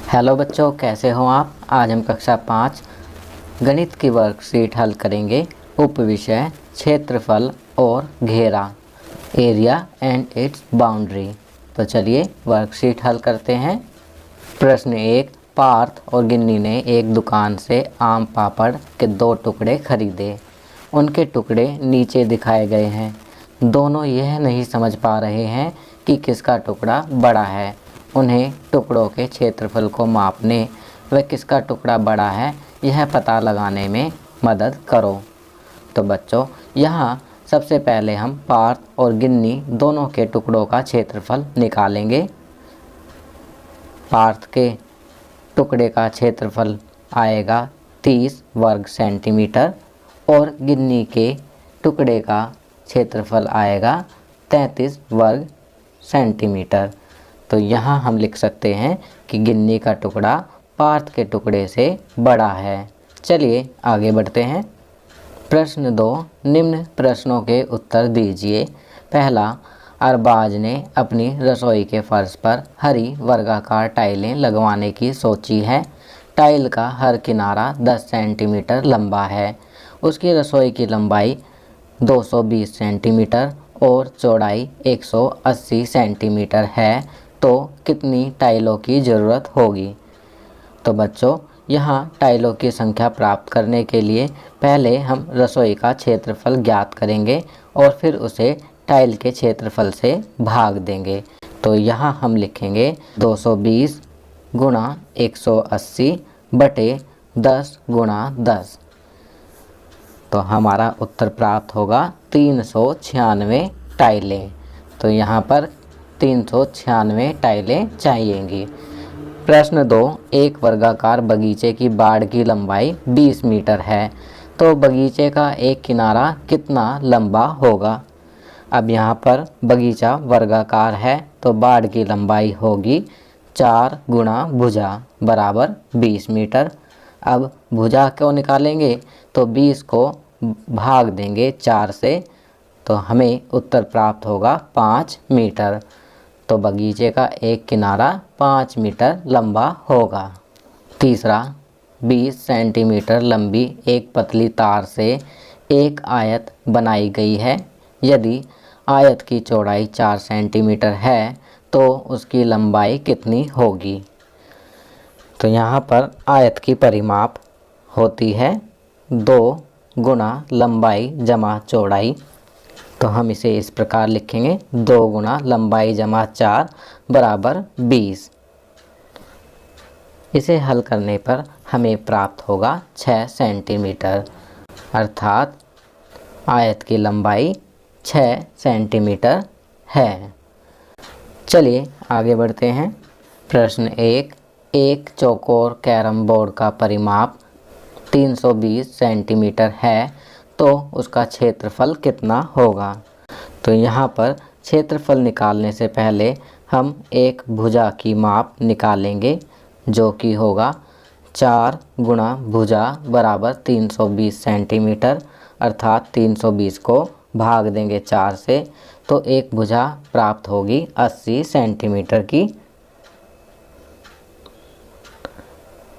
Hello बच्चों, कैसे हो आप। आज हम कक्षा 5 गणित की वर्कशीट हल करेंगे। उप विषय क्षेत्रफल और घेरा, एरिया एंड इट्स बाउंड्री। तो चलिए वर्कशीट हल करते हैं। प्रश्न 1, पार्थ और गिन्नी ने एक दुकान से आम पापड़ के 2 टुकड़े खरीदे। उनके टुकड़े नीचे दिखाए गए हैं। दोनों यह नहीं समझ पा रहे हैं कि किसका टुकड़ा बड़ा है। उन्हें टुकड़ों के क्षेत्रफल को मापने व किसका टुकड़ा बड़ा है यह पता लगाने में मदद करो। तो बच्चों, यहाँ सबसे पहले हम पार्थ और गिन्नी दोनों के टुकड़ों का क्षेत्रफल निकालेंगे। पार्थ के टुकड़े का क्षेत्रफल आएगा 30 वर्ग सेंटीमीटर और गिन्नी के टुकड़े का क्षेत्रफल आएगा 33 वर्ग सेंटीमीटर। तो यहाँ हम लिख सकते हैं कि गिन्नी का टुकड़ा पार्थ के टुकड़े से बड़ा है। चलिए आगे बढ़ते हैं। प्रश्न 2, निम्न प्रश्नों के उत्तर दीजिए। पहला, अरबाज ने अपनी रसोई के फर्श पर हरी वर्गाकार टाइलें लगवाने की सोची है। टाइल का हर किनारा 10 सेंटीमीटर लंबा है। उसकी रसोई की लंबाई 220 सेंटीमीटर और चौड़ाई 180 सेंटीमीटर है। तो कितनी टाइलों की ज़रूरत होगी। तो बच्चों, यहाँ टाइलों की संख्या प्राप्त करने के लिए पहले हम रसोई का क्षेत्रफल ज्ञात करेंगे और फिर उसे टाइल के क्षेत्रफल से भाग देंगे। तो यहाँ हम लिखेंगे 220 गुणा 180 बटे 10 गुणा 10। तो हमारा उत्तर प्राप्त होगा 396 टाइलें। तो यहाँ पर 396 टाइलें चाहिएंगी। प्रश्न 2, एक वर्गाकार बगीचे की बाड़ की लंबाई 20 मीटर है। तो बगीचे का एक किनारा कितना लंबा होगा। अब यहाँ पर बगीचा वर्गाकार है तो बाड़ की लंबाई होगी 4 गुणा भुजा बराबर 20 मीटर। अब भुजा को निकालेंगे तो 20 को भाग देंगे 4 से, तो हमें उत्तर प्राप्त होगा 5 मीटर। तो बगीचे का एक किनारा 5 मीटर लंबा होगा। तीसरा, 20 सेंटीमीटर लंबी एक पतली तार से एक आयत बनाई गई है। यदि आयत की चौड़ाई 4 सेंटीमीटर है तो उसकी लंबाई कितनी होगी। तो यहाँ पर आयत की परिमाप होती है 2 गुणा लंबाई जमा चौड़ाई। तो हम इसे इस प्रकार लिखेंगे 2 गुणा लंबाई जमा 4 बराबर 20। इसे हल करने पर हमें प्राप्त होगा 6 सेंटीमीटर, अर्थात आयत की लंबाई 6 सेंटीमीटर है। चलिए आगे बढ़ते हैं। प्रश्न 1, एक चौकोर कैरम बोर्ड का परिमाप 320 सेंटीमीटर है तो उसका क्षेत्रफल कितना होगा। तो यहाँ पर क्षेत्रफल निकालने से पहले हम एक भुजा की माप निकालेंगे जो कि होगा 4 गुणा भुजा बराबर 320 सेंटीमीटर, अर्थात 320 को भाग देंगे 4 से, तो एक भुजा प्राप्त होगी 80 सेंटीमीटर की।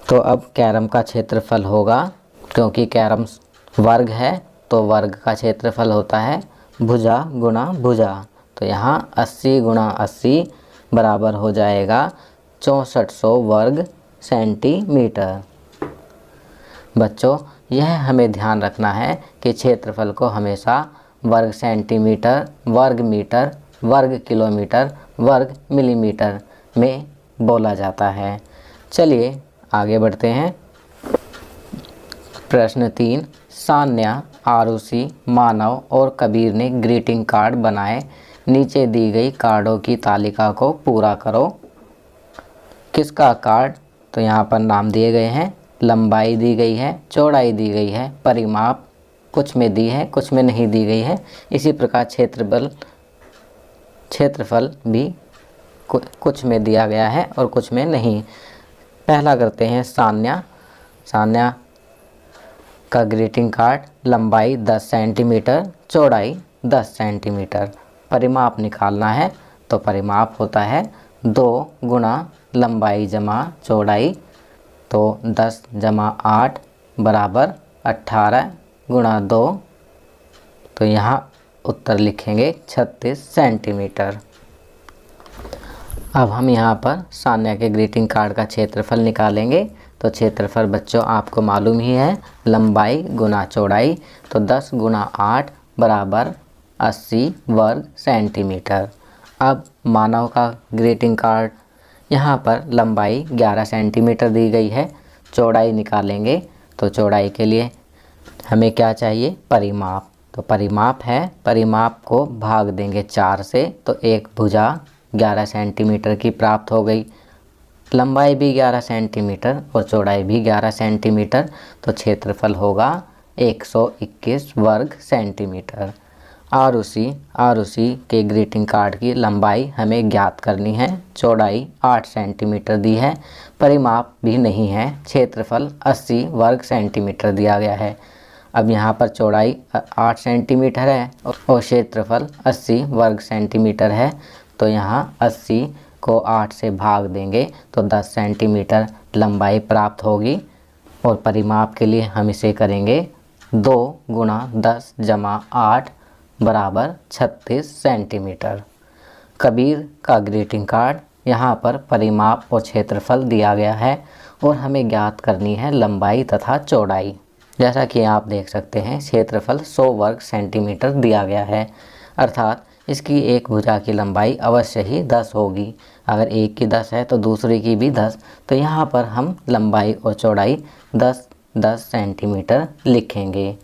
तो अब कैरम का क्षेत्रफल होगा, क्योंकि कैरम वर्ग है तो वर्ग का क्षेत्रफल होता है भुजा गुणा भुजा। तो यहाँ 80 गुणा 80 बराबर हो जाएगा 6400 वर्ग सेंटीमीटर। बच्चों, यह हमें ध्यान रखना है कि क्षेत्रफल को हमेशा वर्ग सेंटीमीटर, वर्ग मीटर, वर्ग किलोमीटर, वर्ग मिलीमीटर में बोला जाता है। चलिए आगे बढ़ते हैं। प्रश्न 3, सान्या, आरुषि, मानव और कबीर ने ग्रीटिंग कार्ड बनाए। नीचे दी गई कार्डों की तालिका को पूरा करो। किसका कार्ड। तो यहाँ पर नाम दिए गए हैं, लंबाई दी गई है, चौड़ाई दी गई है, परिमाप कुछ में दी है कुछ में नहीं दी गई है। इसी प्रकार क्षेत्रफल भी कुछ में दिया गया है और कुछ में नहीं। पहला करते हैं सान्या। सान्या का ग्रीटिंग कार्ड, लंबाई 10 सेंटीमीटर, चौड़ाई 10 सेंटीमीटर। परिमाप निकालना है तो परिमाप होता है 2 गुणा लंबाई जमा चौड़ाई, तो 10 जमा 8 बराबर 18 गुणा 2, तो यहाँ उत्तर लिखेंगे 36 सेंटीमीटर। अब हम यहाँ पर सान्या के ग्रीटिंग कार्ड का क्षेत्रफल निकालेंगे। तो क्षेत्रफल बच्चों आपको मालूम ही है, लंबाई गुना चौड़ाई, तो 10 गुणा 8 बराबर 80 वर्ग सेंटीमीटर। अब मानव का ग्रीटिंग कार्ड, यहाँ पर लंबाई 11 सेंटीमीटर दी गई है, चौड़ाई निकालेंगे। तो चौड़ाई के लिए हमें क्या चाहिए, परिमाप। तो परिमाप है, परिमाप को भाग देंगे 4 से, तो एक भुजा 11 सेंटीमीटर की प्राप्त हो गई। लंबाई भी 11 सेंटीमीटर और चौड़ाई भी 11 सेंटीमीटर, तो क्षेत्रफल होगा 121 वर्ग सेंटीमीटर। आरुषि के ग्रीटिंग कार्ड की लंबाई हमें ज्ञात करनी है, चौड़ाई 8 सेंटीमीटर दी है, परिमाप भी नहीं है, क्षेत्रफल 80 वर्ग सेंटीमीटर दिया गया है। अब यहाँ पर चौड़ाई 8 सेंटीमीटर है और क्षेत्रफल 80 वर्ग सेंटीमीटर है, तो यहाँ 80 को 8 से भाग देंगे तो 10 सेंटीमीटर लंबाई प्राप्त होगी। और परिमाप के लिए हम इसे करेंगे 2 गुणा 10 जमा 8 बराबर 36 सेंटीमीटर। कबीर का ग्रीटिंग कार्ड, यहाँ पर परिमाप और क्षेत्रफल दिया गया है और हमें ज्ञात करनी है लंबाई तथा चौड़ाई। जैसा कि आप देख सकते हैं, क्षेत्रफल 100 वर्ग सेंटीमीटर दिया गया है, अर्थात इसकी एक भुजा की लंबाई अवश्य ही 10 होगी। अगर एक की 10 है तो दूसरे की भी 10, तो यहाँ पर हम लंबाई और चौड़ाई 10-10 सेंटीमीटर लिखेंगे।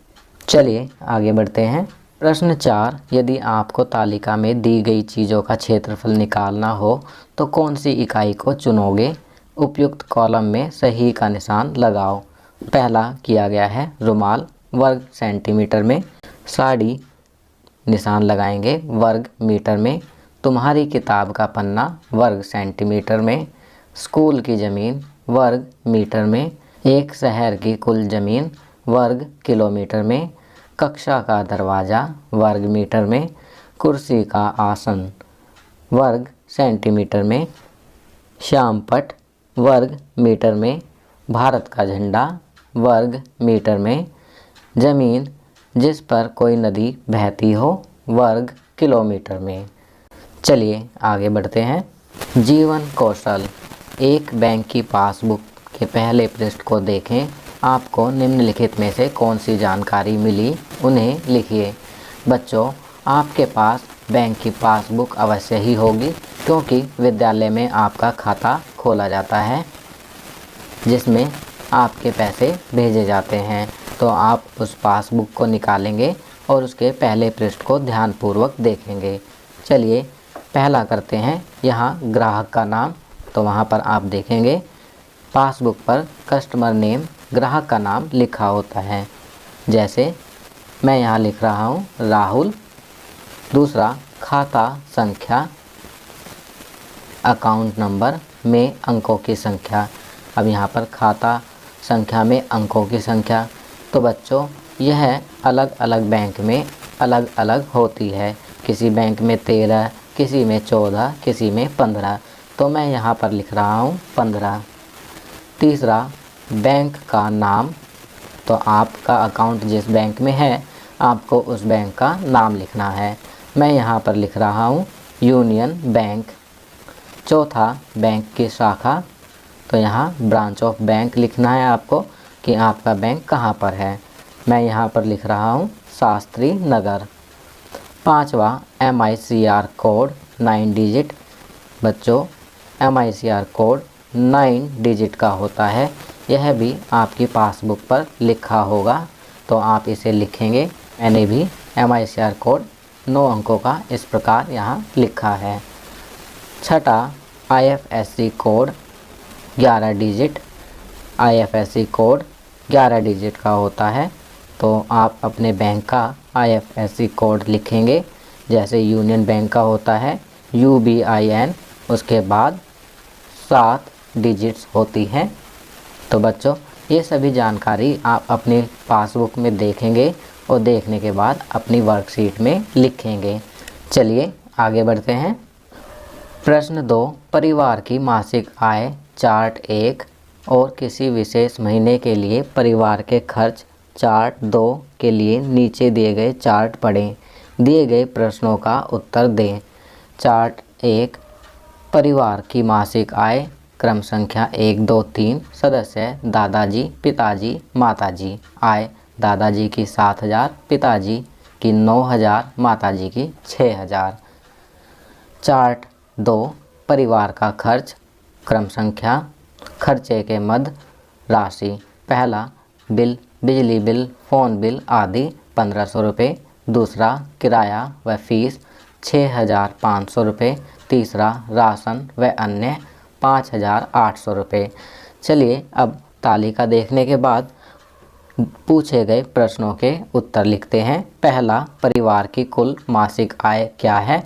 चलिए आगे बढ़ते हैं। प्रश्न 4, यदि आपको तालिका में दी गई चीज़ों का क्षेत्रफल निकालना हो तो कौन सी इकाई को चुनोगे? उपयुक्त कॉलम में सही का निशान लगाओ। पहला किया गया है रुमाल, वर्ग सेंटीमीटर में। साड़ी निशान लगाएंगे वर्ग मीटर में। तुम्हारी किताब का पन्ना वर्ग सेंटीमीटर में। स्कूल की ज़मीन वर्ग मीटर में। एक शहर की कुल ज़मीन वर्ग किलोमीटर में। कक्षा का दरवाज़ा वर्ग मीटर में। कुर्सी का आसन वर्ग सेंटीमीटर में। श्यामपट्ट वर्ग मीटर में। भारत का झंडा वर्ग मीटर में। ज़मीन जिस पर कोई नदी बहती हो वर्ग किलोमीटर में। चलिए आगे बढ़ते हैं। जीवन कौशल, एक बैंक की पासबुक के पहले पृष्ठ को देखें। आपको निम्नलिखित में से कौन सी जानकारी मिली, उन्हें लिखिए। बच्चों, आपके पास बैंक की पासबुक अवश्य ही होगी, क्योंकि विद्यालय में आपका खाता खोला जाता है जिसमें आपके पैसे भेजे जाते हैं। तो आप उस पासबुक को निकालेंगे और उसके पहले पृष्ठ को ध्यानपूर्वक देखेंगे। चलिए पहला करते हैं। यहाँ ग्राहक का नाम, तो वहाँ पर आप देखेंगे पासबुक पर कस्टमर नेम, ग्राहक का नाम लिखा होता है। जैसे मैं यहाँ लिख रहा हूँ राहुल। दूसरा, खाता संख्या, अकाउंट नंबर में अंकों की संख्या। अब यहाँ पर खाता संख्या में अंकों की संख्या, तो बच्चों यह अलग अलग बैंक में अलग अलग होती है। किसी बैंक में 13, किसी में 14, किसी में 15, तो मैं यहाँ पर लिख रहा हूँ 15। तीसरा, बैंक का नाम, तो आपका अकाउंट जिस बैंक में है आपको उस बैंक का नाम लिखना है। मैं यहाँ पर लिख रहा हूँ यूनियन बैंक। चौथा, बैंक की शाखा, तो यहाँ ब्रांच ऑफ बैंक लिखना है आपको कि आपका बैंक कहाँ पर है। मैं यहाँ पर लिख रहा हूँ शास्त्री नगर। पांचवा, MICR कोड 9 डिजिट। बच्चों, MICR कोड 9 डिजिट का होता है। यह भी आपकी पासबुक पर लिखा होगा, तो आप इसे लिखेंगे। मैंने भी MICR कोड 9 अंकों का इस प्रकार यहाँ लिखा है। छठा, IFSC code 11 digit. IFSC code 11 digit का होता है, तो आप अपने बैंक का IFSC कोड लिखेंगे। जैसे यूनियन बैंक का होता है UBIN, उसके बाद 7 डिजिट्स होती हैं। तो बच्चों, ये सभी जानकारी आप अपनी पासबुक में देखेंगे और देखने के बाद अपनी वर्कशीट में लिखेंगे। चलिए आगे बढ़ते हैं। प्रश्न 2, परिवार की मासिक आय चार्ट 1 और किसी विशेष महीने के लिए परिवार के खर्च चार्ट 2 के लिए नीचे दिए गए चार्ट पढ़ें। दिए गए प्रश्नों का उत्तर दें। चार्ट 1, परिवार की मासिक आय, क्रम संख्या 1 2 3, सदस्य दादाजी, पिताजी, माताजी। आय दादाजी की 7,000, पिताजी की 9,000, माताजी की 6,000। चार्ट 2, परिवार का खर्च, क्रम संख्या, खर्चे के मद, राशि। पहला बिल, बिजली बिल, फ़ोन बिल आदि 1,500 रुपये। दूसरा किराया व फीस 6,500 रुपये। तीसरा राशन व अन्य 5,800 रुपये। चलिए अब तालिका देखने के बाद पूछे गए प्रश्नों के उत्तर लिखते हैं। पहला, परिवार की कुल मासिक आय क्या है?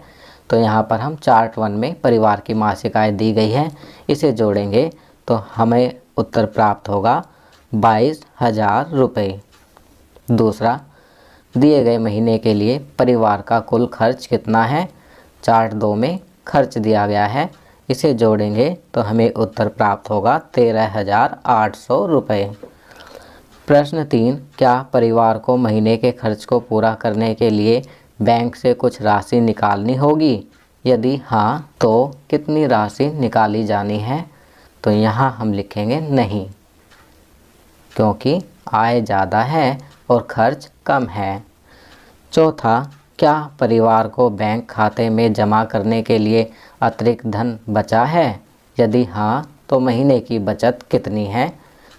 तो यहाँ पर हम चार्ट 1 में परिवार की मासिक आय दी गई है, इसे जोड़ेंगे तो हमें उत्तर प्राप्त होगा 22,000 रुपये। दूसरा, दिए गए महीने के लिए परिवार का कुल खर्च कितना है? चार्ट 2 में खर्च दिया गया है, इसे जोड़ेंगे तो हमें उत्तर प्राप्त होगा 13,800 रुपये। प्रश्न 3, क्या परिवार को महीने के खर्च को पूरा करने के लिए बैंक से कुछ राशि निकालनी होगी? यदि हाँ तो कितनी राशि निकाली जानी है? तो यहाँ हम लिखेंगे नहीं, क्योंकि आय ज़्यादा है और खर्च कम है। चौथा, क्या परिवार को बैंक खाते में जमा करने के लिए अतिरिक्त धन बचा है? यदि हाँ तो महीने की बचत कितनी है?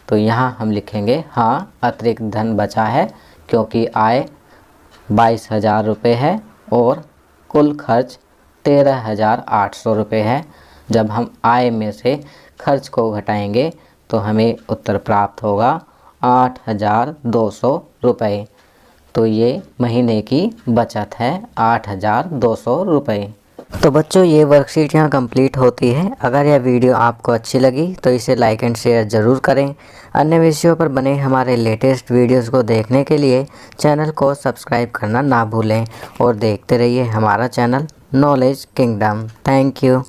तो यहाँ हम लिखेंगे हाँ, अतिरिक्त धन बचा है, क्योंकि आय 22,000 रुपये है और कुल खर्च 13,800 रुपये है। जब हम आय में से खर्च को घटाएंगे तो हमें उत्तर प्राप्त होगा 8,200 रुपये। तो ये महीने की बचत है 8,200 रुपये। तो बच्चों, ये वर्कशीट यहाँ कंप्लीट होती है। अगर यह वीडियो आपको अच्छी लगी तो इसे लाइक एंड शेयर ज़रूर करें। अन्य विषयों पर बने हमारे लेटेस्ट वीडियोस को देखने के लिए चैनल को सब्सक्राइब करना ना भूलें और देखते रहिए हमारा channel knowledge kingdom. Thank you.